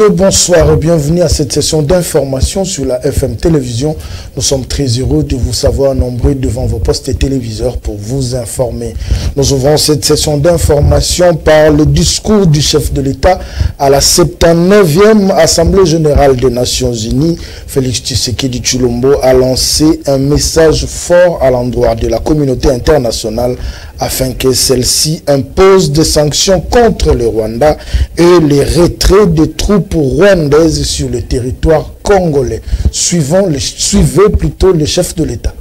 Et bonsoir et bienvenue à cette session d'information sur la FM Télévision. Nous sommes très heureux de vous savoir nombreux devant vos postes et téléviseurs pour vous informer. Nous ouvrons cette session d'information par le discours du chef de l'État à la 79e Assemblée Générale des Nations Unies. Félix Tshisekedi Tshilombo a lancé un message fort à l'endroit de la communauté internationale afin que celle-ci impose des sanctions contre le Rwanda et les retraits des troupes rwandaises sur le territoire congolais. Suivez plutôt le chef de l'État.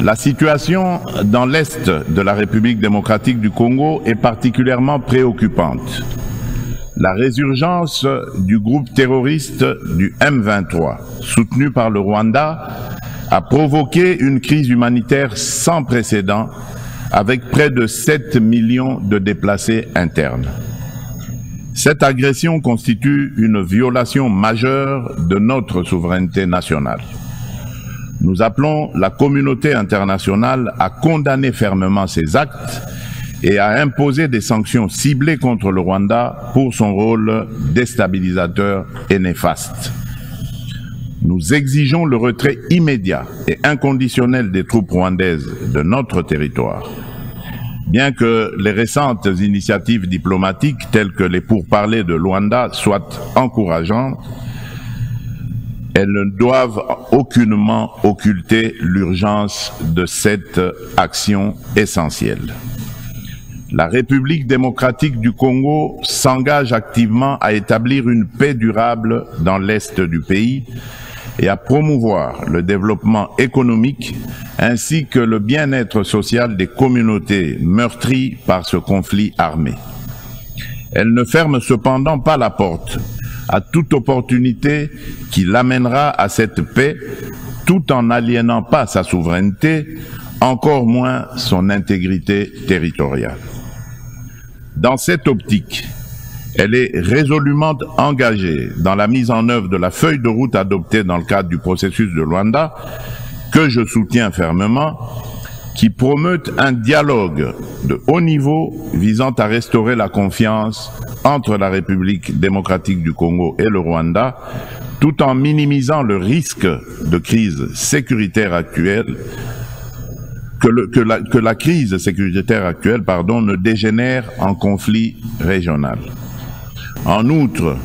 La situation dans l'est de la République démocratique du Congo est particulièrement préoccupante. La résurgence du groupe terroriste du M23, soutenu par le Rwanda, a provoqué une crise humanitaire sans précédent avec près de 7 millions de déplacés internes. Cette agression constitue une violation majeure de notre souveraineté nationale. Nous appelons la communauté internationale à condamner fermement ces actes et à imposer des sanctions ciblées contre le Rwanda pour son rôle déstabilisateur et néfaste. Nous exigeons le retrait immédiat et inconditionnel des troupes rwandaises de notre territoire. Bien que les récentes initiatives diplomatiques telles que les pourparlers de Luanda soient encourageantes, elles ne doivent aucunement occulter l'urgence de cette action essentielle. La République démocratique du Congo s'engage activement à établir une paix durable dans l'est du pays et à promouvoir le développement économique ainsi que le bien-être social des communautés meurtries par ce conflit armé. Elle ne ferme cependant pas la porte à toute opportunité qui l'amènera à cette paix tout en n'aliénant pas sa souveraineté, encore moins son intégrité territoriale. Dans cette optique, elle est résolument engagée dans la mise en œuvre de la feuille de route adoptée dans le cadre du processus de Luanda, que je soutiens fermement, qui promeut un dialogue de haut niveau visant à restaurer la confiance entre la République démocratique du Congo et le Rwanda, tout en minimisant le risque de crise sécuritaire actuelle, que la crise sécuritaire actuelle ne dégénère en conflit régional. En outre,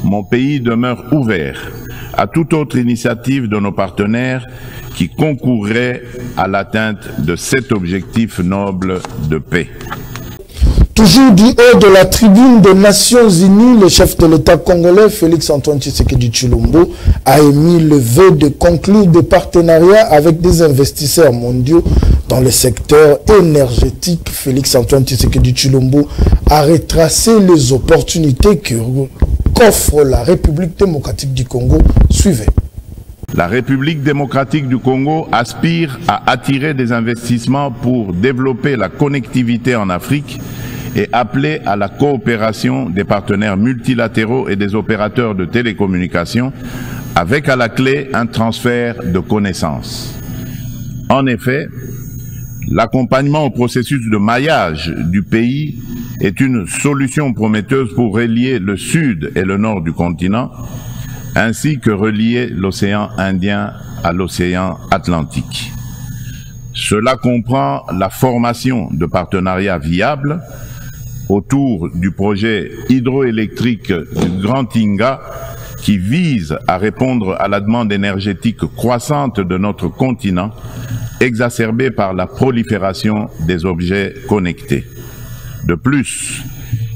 mon pays demeure ouvert à toute autre initiative de nos partenaires qui concourrait à l'atteinte de cet objectif noble de paix. Toujours du haut de la tribune des Nations Unies, le chef de l'État congolais, Félix Antoine Tshisekedi Tshilombo, a émis le vœu de conclure des partenariats avec des investisseurs mondiaux dans le secteur énergétique. Félix Antoine Tshisekedi Tshilombo a retracé les opportunités qu'offre la République démocratique du Congo. Suivez. La République démocratique du Congo aspire à attirer des investissements pour développer la connectivité en Afrique et appeler à la coopération des partenaires multilatéraux et des opérateurs de télécommunications avec à la clé un transfert de connaissances. En effet, l'accompagnement au processus de maillage du pays est une solution prometteuse pour relier le sud et le nord du continent, ainsi que relier l'océan Indien à l'océan Atlantique. Cela comprend la formation de partenariats viables autour du projet hydroélectrique du Grand Inga qui vise à répondre à la demande énergétique croissante de notre continent, exacerbée par la prolifération des objets connectés. De plus,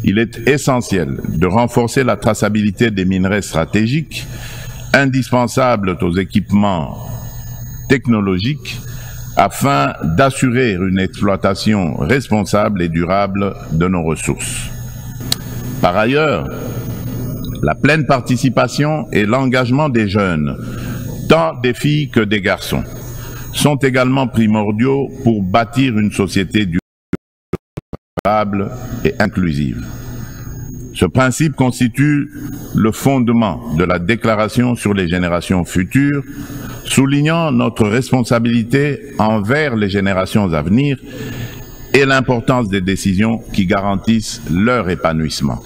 il est essentiel de renforcer la traçabilité des minerais stratégiques, indispensables aux équipements technologiques, afin d'assurer une exploitation responsable et durable de nos ressources. Par ailleurs, la pleine participation et l'engagement des jeunes, tant des filles que des garçons, sont également primordiaux pour bâtir une société durable et inclusive. Ce principe constitue le fondement de la Déclaration sur les générations futures, soulignant notre responsabilité envers les générations à venir et l'importance des décisions qui garantissent leur épanouissement.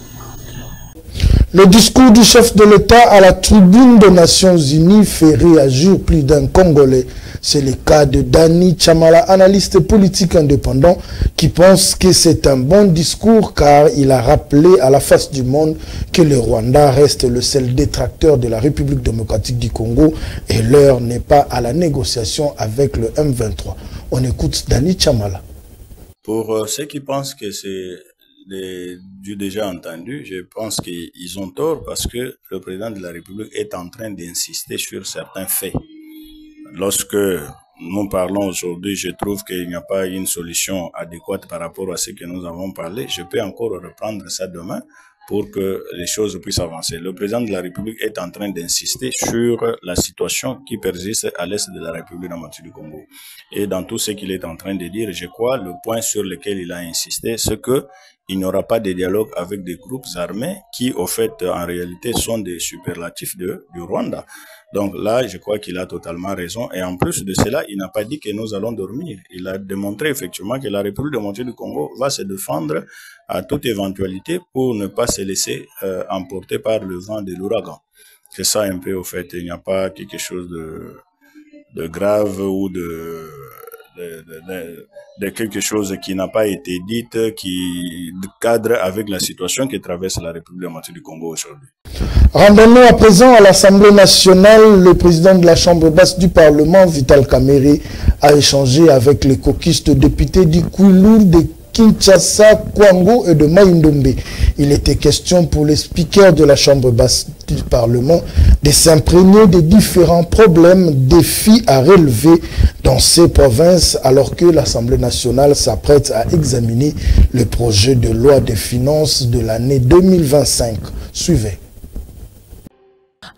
Le discours du chef de l'État à la tribune des Nations Unies fait réagir plus d'un Congolais. C'est le cas de Dani Chamala, analyste politique indépendant, qui pense que c'est un bon discours car il a rappelé à la face du monde que le Rwanda reste le seul détracteur de la République démocratique du Congo et l'heure n'est pas à la négociation avec le M23. On écoute Dani Chamala. Pour ceux qui pensent que c'est du déjà entendu, je pense qu'ils ont tort parce que le président de la République est en train d'insister sur certains faits. Lorsque nous parlons aujourd'hui, je trouve qu'il n'y a pas une solution adéquate par rapport à ce que nous avons parlé. Je peux encore reprendre ça demain pour que les choses puissent avancer. Le président de la République est en train d'insister sur la situation qui persiste à l'est de la République démocratique du Congo. Et dans tout ce qu'il est en train de dire, je crois, le point sur lequel il a insisté, c'est que il n'y aura pas de dialogue avec des groupes armés qui, au fait, en réalité, sont des superlatifs du Rwanda. Donc là, je crois qu'il a totalement raison. Et en plus de cela, il n'a pas dit que nous allons dormir. Il a démontré effectivement que la République démocratique du Congo va se défendre à toute éventualité pour ne pas se laisser emporter par le vent de l'ouragan. C'est ça un peu, au fait. Il n'y a pas quelque chose de grave ou de quelque chose qui n'a pas été dit, qui cadre avec la situation que traverse la République démocratique du Congo aujourd'hui. Rendons-nous à présent à l'Assemblée nationale. Le président de la Chambre basse du Parlement, Vital Kamerhe, a échangé avec les caucustes députés du Kwilu, de Kinshasa, Kwango et de Mai-Ndombe. Il était question pour les speakers de la Chambre basse du Parlement de s'imprégner des différents problèmes, défis à relever dans ces provinces, alors que l'Assemblée nationale s'apprête à examiner le projet de loi des finances de l'année 2025. Suivez.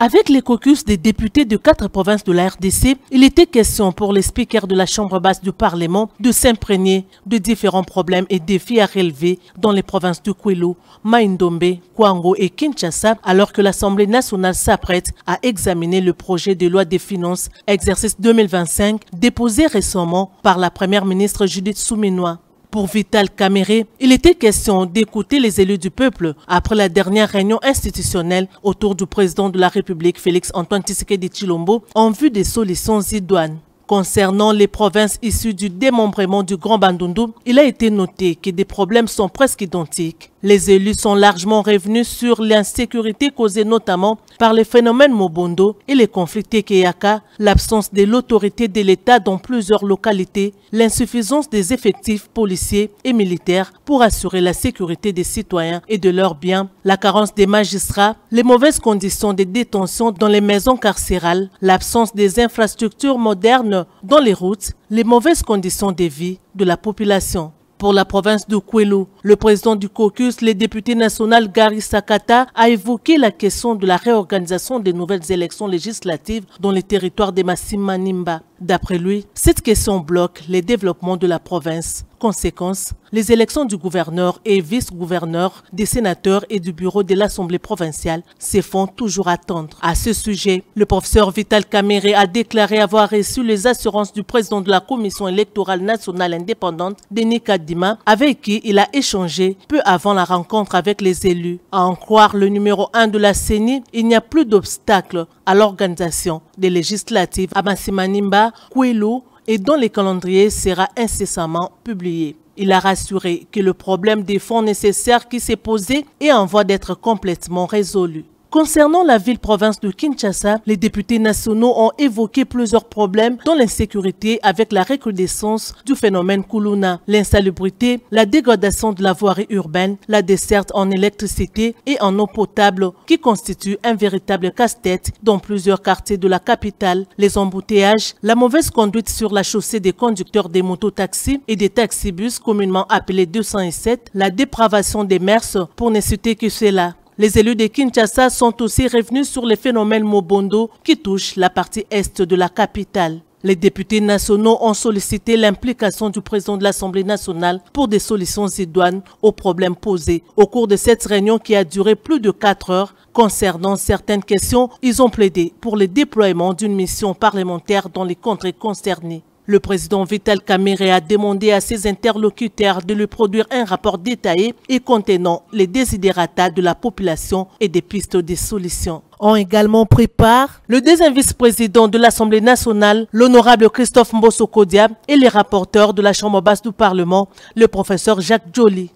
Avec les caucus des députés de 4 provinces de la RDC, il était question pour les speakers de la Chambre basse du Parlement de s'imprégner de différents problèmes et défis à relever dans les provinces de Kwilu, Mai-Ndombe, Kwango et Kinshasa, alors que l'Assemblée nationale s'apprête à examiner le projet de loi des finances exercice 2025 déposé récemment par la première ministre Judith Suminwa. Pour Vital Kamerhe, il était question d'écouter les élus du peuple après la dernière réunion institutionnelle autour du président de la République Félix Antoine Tshisekedi Tshilombo en vue des solutions idoines. Concernant les provinces issues du démembrement du Grand Bandundu, il a été noté que des problèmes sont presque identiques. Les élus sont largement revenus sur l'insécurité causée notamment par les phénomènes Mobondo et les conflits Tekeyaka, l'absence de l'autorité de l'État dans plusieurs localités, l'insuffisance des effectifs policiers et militaires pour assurer la sécurité des citoyens et de leurs biens, la carence des magistrats, les mauvaises conditions de détention dans les maisons carcérales, l'absence des infrastructures modernes dans les routes, les mauvaises conditions de vie de la population. Pour la province de Kwilu, le président du caucus, le député national Gary Sakata, a évoqué la question de la réorganisation des nouvelles élections législatives dans les territoires de Massi-Manimba. D'après lui, cette question bloque les développements de la province. Conséquence, les élections du gouverneur et vice-gouverneur, des sénateurs et du bureau de l'Assemblée provinciale se font toujours attendre. À ce sujet, le professeur Vital Kamerhe a déclaré avoir reçu les assurances du président de la Commission électorale nationale indépendante, Denis Kadima, avec qui il a échangé peu avant la rencontre avec les élus. À en croire le numéro 1 de la CENI, il n'y a plus d'obstacle à l'organisation des législatives à Massi-Manimba, Kwilu, et dont le calendrier sera incessamment publié. Il a rassuré que le problème des fonds nécessaires qui s'est posé est en voie d'être complètement résolu. Concernant la ville-province de Kinshasa, les députés nationaux ont évoqué plusieurs problèmes dont l'insécurité avec la recrudescence du phénomène Kuluna, l'insalubrité, la dégradation de la voirie urbaine, la desserte en électricité et en eau potable qui constitue un véritable casse-tête dans plusieurs quartiers de la capitale, les embouteillages, la mauvaise conduite sur la chaussée des conducteurs des mototaxis et des taxibus communément appelés 207, la dépravation des mœurs pour ne citer que cela. Les élus de Kinshasa sont aussi revenus sur les phénomènes Mobondo qui touchent la partie est de la capitale. Les députés nationaux ont sollicité l'implication du président de l'Assemblée nationale pour des solutions idoines aux problèmes posés. Au cours de cette réunion qui a duré plus de 4 heures, concernant certaines questions, ils ont plaidé pour le déploiement d'une mission parlementaire dans les contrées concernées. Le président Vital Kamerhe a demandé à ses interlocuteurs de lui produire un rapport détaillé et contenant les desiderata de la population et des pistes de solutions. Ont également pris part le deuxième vice-président de l'Assemblée nationale, l'honorable Christophe Mbosso-Kodia, et les rapporteurs de la Chambre basse du Parlement, le professeur Jacques Joly.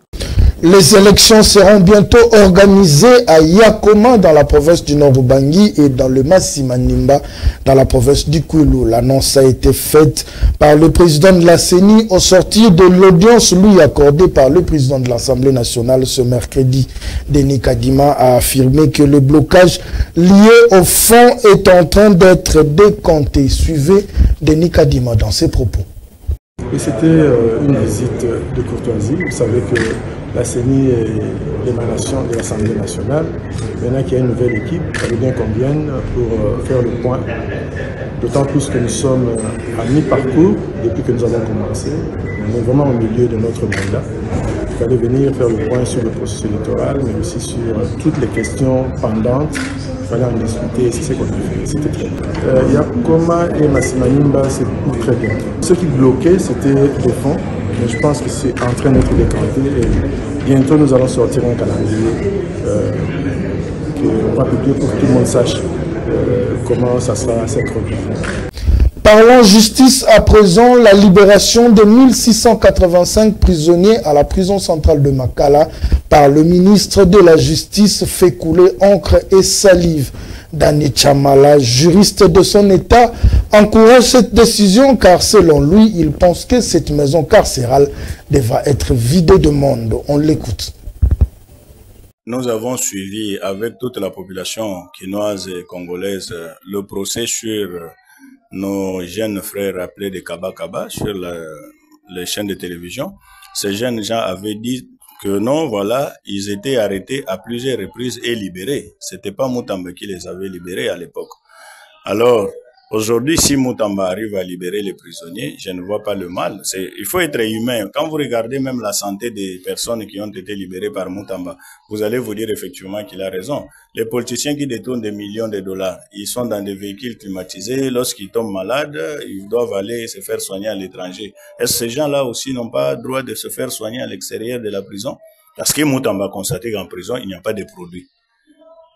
Les élections seront bientôt organisées à Yakoma dans la province du Nord-Ubangi et dans le Massi-Manimba dans la province du Kwilu. L'annonce a été faite par le président de la CENI au sortir de l'audience lui accordée par le président de l'Assemblée nationale ce mercredi. Denis Kadima a affirmé que le blocage lié au fonds est en train d'être décompté. Suivez Denis Kadima dans ses propos. Et c'était une visite de courtoisie. Vous savez que la CENI est l'émanation de l'Assemblée nationale. Maintenant qu'il y a une nouvelle équipe, il fallait bien qu'on vienne pour faire le point. D'autant plus que nous sommes à mi-parcours depuis que nous avons commencé. On est vraiment au milieu de notre mandat. Il fallait venir faire le point sur le processus électoral, mais aussi sur toutes les questions pendantes. Il fallait en discuter et c'est ce qu'on a fait. C'était très bien. Yakoma et Massi-Manimba, c'est très bien. Ce qui bloquait, c'était les fonds. Mais je pense que c'est en train d'être décanté et bientôt nous allons sortir un calendrier qu'on va publier pour que tout le monde sache comment ça sera cette regroupement. Parlons justice à présent. La libération de 1685 prisonniers à la prison centrale de Makala par le ministre de la Justice fait couler encre et salive. Dani Chamala, juriste de son État, encourage cette décision car selon lui, il pense que cette maison carcérale devra être vidée de monde. On l'écoute. Nous avons suivi avec toute la population quinoise et congolaise le procès sur nos jeunes frères appelés des Kaba Kaba sur les chaînes de télévision. Ces jeunes gens avaient dit que non, voilà, ils étaient arrêtés à plusieurs reprises et libérés. C'était pas Moutamba qui les avait libérés à l'époque. Alors, aujourd'hui, si Moutamba arrive à libérer les prisonniers, je ne vois pas le mal. Il faut être humain. Quand vous regardez même la santé des personnes qui ont été libérées par Moutamba, vous allez vous dire effectivement qu'il a raison. Les politiciens qui détournent des millions de dollars, ils sont dans des véhicules climatisés. Lorsqu'ils tombent malades, ils doivent aller se faire soigner à l'étranger. Est-ce que ces gens-là aussi n'ont pas le droit de se faire soigner à l'extérieur de la prison? Parce que Moutamba a constaté qu'en prison, il n'y a pas de produits.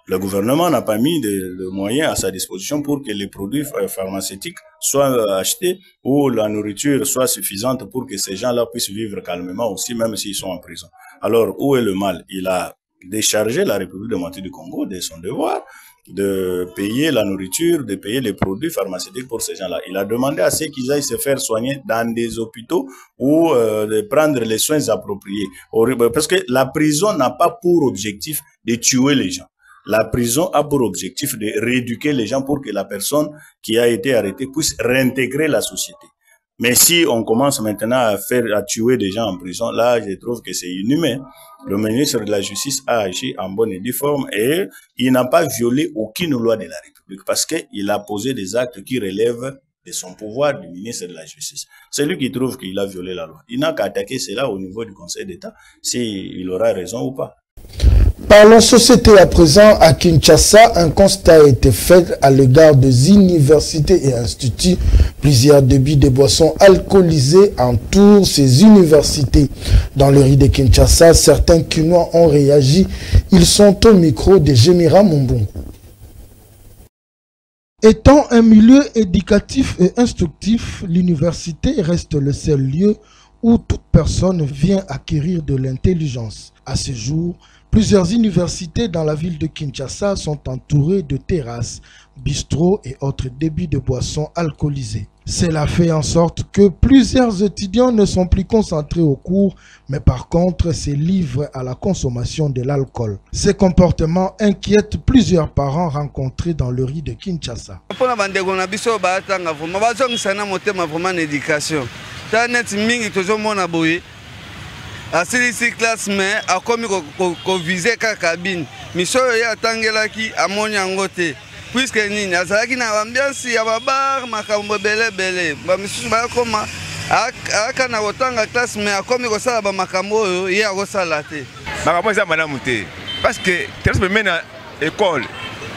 Le gouvernement n'a pas mis de moyens à sa disposition pour que les produits pharmaceutiques soient achetés ou la nourriture soit suffisante pour que ces gens-là puissent vivre calmement aussi, même s'ils sont en prison. Alors, où est le mal? Il a déchargé la République démocratique du Congo de son devoir de payer la nourriture, de payer les produits pharmaceutiques pour ces gens-là. Il a demandé à ceux qu'ils aillent se faire soigner dans des hôpitaux ou de prendre les soins appropriés. Parce que la prison n'a pas pour objectif de tuer les gens. La prison a pour objectif de rééduquer les gens pour que la personne qui a été arrêtée puisse réintégrer la société. Mais si on commence maintenant à tuer des gens en prison, là, je trouve que c'est inhumain. Le ministre de la Justice a agi en bonne et due forme et il n'a pas violé aucune loi de la République parce qu'il a posé des actes qui relèvent de son pouvoir du ministre de la Justice. C'est lui qui trouve qu'il a violé la loi. Il n'a qu'à attaquer cela au niveau du Conseil d'État, s'il aura raison ou pas. Parlons société à présent. À Kinshasa, un constat a été fait à l'égard des universités et instituts. Plusieurs débits de boissons alcoolisées entourent ces universités. Dans le riz de Kinshasa, certains Kinois ont réagi. Ils sont au micro de Gemira Mumbungu. Étant un milieu éducatif et instructif, l'université reste le seul lieu où toute personne vient acquérir de l'intelligence. À ce jour, plusieurs universités dans la ville de Kinshasa sont entourées de terrasses, bistrots et autres débits de boissons alcoolisées. Cela fait en sorte que plusieurs étudiants ne sont plus concentrés au cours, mais par contre se livrent à la consommation de l'alcool. Ces comportements inquiètent plusieurs parents rencontrés dans le riz de Kinshasa. Asilisi classe mais a commis ko viser ka cabine misoyo ya tangelaki amoni angote puisque nini azalaki na ambiance ya babar makambo belebele ba misusu ba koma aka na otanga classe mais a commis ko sala ba makambo oyo ya ko sala te makambo za manamu te parce que terre mena école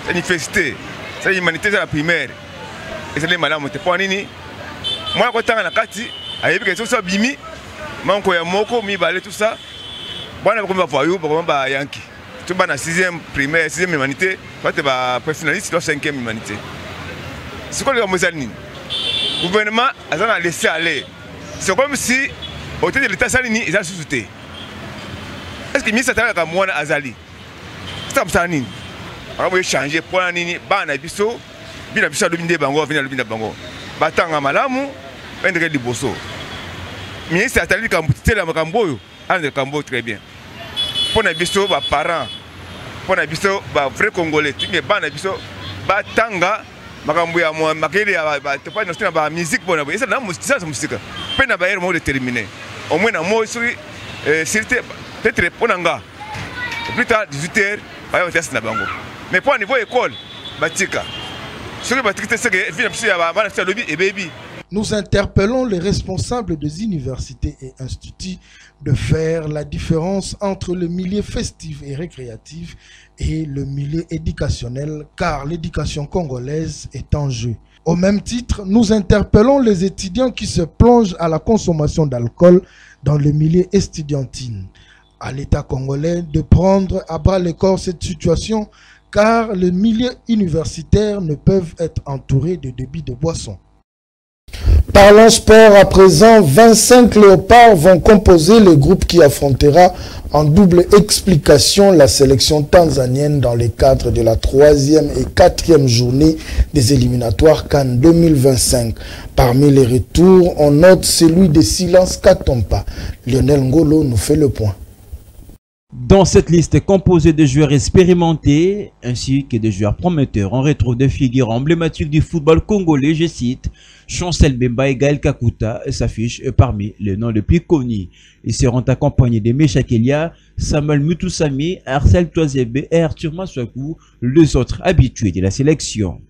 université c'est humanité la primaire et c'est les manamu te pour nini Moi, quand on a kati, ayebi que tout ça bimi, manko ya moko mi balé tout ça. Bwana ko va voyou, ko ba yanki. Tu vas na 6e primaire, 6e humanité, toi tu vas professionnaliste, toi 5e humanité. C'est quoi le mozalini? Gouvernement a laissé aller. C'est comme si au tête de l'État salini, ils ont sous-souté. Est-ce que le ministre a dit que Azali? C'est comme ça. On va changer pour la nini, bana biso, bina biso luminde bango, vina luminde bango. Batanga malamu, pendre di bosso. Ministre a dit que Kambuté la Makamboyo, André Kambo très bien. Pour les biso, les parents, pour les biso, les vrais Congolais, mais bana biso, batanga, Makamboya, Makele, tu pas dans la musique pour la musique, c'est la musique. Peine à bailler le mot déterminé. Au moins un mot sur peut-être pour Nanga. Plus tard, 18h, on va tester na bango. Mais pour un niveau école, batika. Ce que batika c'est que vient aussi à la lobby et baby. Nous interpellons les responsables des universités et instituts de faire la différence entre le milieu festif et récréatif et le milieu éducationnel, car l'éducation congolaise est en jeu. Au même titre, nous interpellons les étudiants qui se plongent à la consommation d'alcool dans le milieu estudiantine. À l'État congolais de prendre à bras le corps cette situation, car les milieux universitaires ne peuvent être entourés de débits de boissons. Parlons sport à présent. 25 léopards vont composer le groupe qui affrontera en double explication la sélection tanzanienne dans le cadre de la 3e et 4e journée des éliminatoires CAN 2025. Parmi les retours, on note celui de Silence Katompa. Lionel Ngolo nous fait le point. Dans cette liste composée de joueurs expérimentés ainsi que de joueurs prometteurs, on retrouve des figures emblématiques du football congolais, je cite, Chancel Bemba et Gaël Kakuta s'affichent parmi les noms les plus connus. Ils seront accompagnés de Mecha Kelia, Samuel Mutusami, Arcel Toazebe et Arthur Maswaku, les autres habitués de la sélection.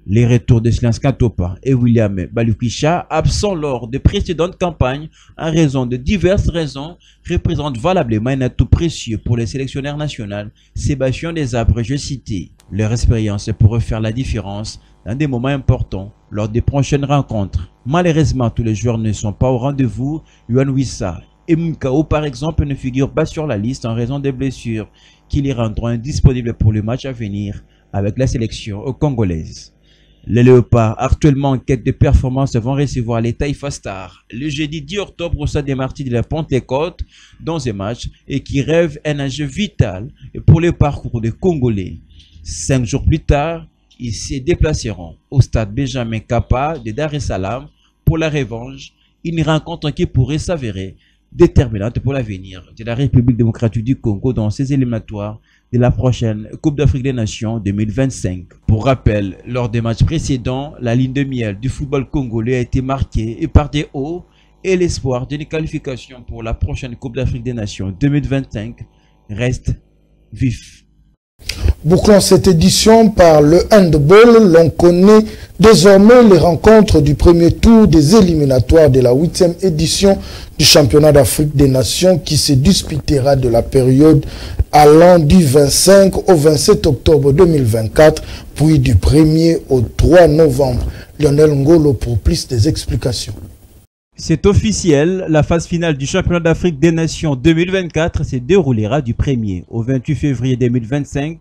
Les retours de Silence Katopa et William Balukisha, absents lors de précédentes campagnes en raison de diverses raisons, représentent valablement un atout précieux pour les sélectionneurs nationaux Sébastien Desabres, je citais. Leur expérience pourrait faire la différence dans des moments importants lors des prochaines rencontres. Malheureusement, tous les joueurs ne sont pas au rendez-vous. Yuan Wissa et Mukao, par exemple, ne figurent pas sur la liste en raison des blessures qui les rendront indisponibles pour le match à venir avec la sélection congolaise. Les Léopards, actuellement en quête de performance, vont recevoir les Taïfa Stars le jeudi 10 octobre au stade des Martyrs de la Pentecôte dans un match et qui rêve un enjeu vital pour le parcours des Congolais. 5 jours plus tard, ils se déplaceront au stade Benjamin Kappa de Dar es Salaam pour la revanche, une rencontre qui pourrait s'avérer déterminante pour l'avenir de la République démocratique du Congo dans ses éliminatoires de la prochaine Coupe d'Afrique des Nations 2025. Pour rappel, lors des matchs précédents, la ligne de miel du football congolais a été marquée par des hauts et l'espoir d'une qualification pour la prochaine Coupe d'Afrique des Nations 2025 reste vif. Bouclons cette édition par le handball. L'on connaît désormais les rencontres du premier tour des éliminatoires de la 8e édition du championnat d'Afrique des Nations qui se disputera de la période allant du 25 au 27 octobre 2024, puis du 1er au 3 novembre. Lionel Ngolo pour plus des explications. C'est officiel, la phase finale du championnat d'Afrique des Nations 2024 se déroulera du 1er au 28 février 2025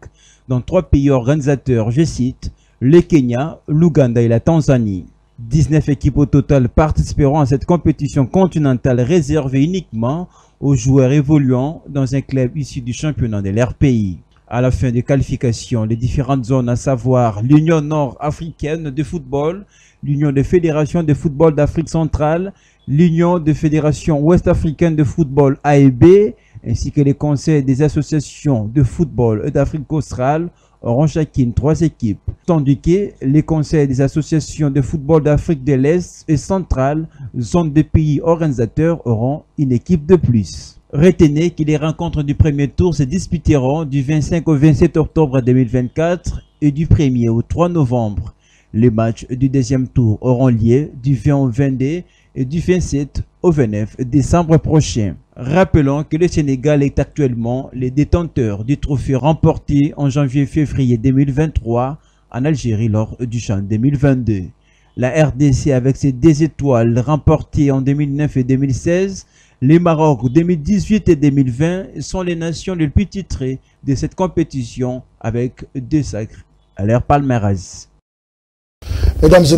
dans 3 pays organisateurs, je cite, le Kenya, l'Ouganda et la Tanzanie. 19 équipes au total participeront à cette compétition continentale réservée uniquement aux joueurs évoluant dans un club issu du championnat de leur pays. À la fin des qualifications, les différentes zones, à savoir l'Union nord-africaine de football, l'Union des fédérations de football d'Afrique centrale, l'Union des fédérations ouest-africaines de football A et B, ainsi que les conseils des associations de football d'Afrique australe, auront chacune 3 équipes, tandis que les conseils des associations de football d'Afrique de l'Est et centrale, zone des pays organisateurs, auront une équipe de plus. Retenez que les rencontres du premier tour se disputeront du 25 au 27 octobre 2024 et du 1er au 3 novembre. Les matchs du deuxième tour auront lieu du 20 au 22 et du 27 au 29 décembre prochain. Rappelons que le Sénégal est actuellement le détenteur du trophée remporté en janvier-février 2023 en Algérie lors du CHAN 2022. La RDC avec ses 2 étoiles remportées en 2009 et 2016, les Maroc 2018 et 2020 sont les nations les plus titrées de cette compétition avec 2 sacres à leur palmarès. Mesdames et messieurs,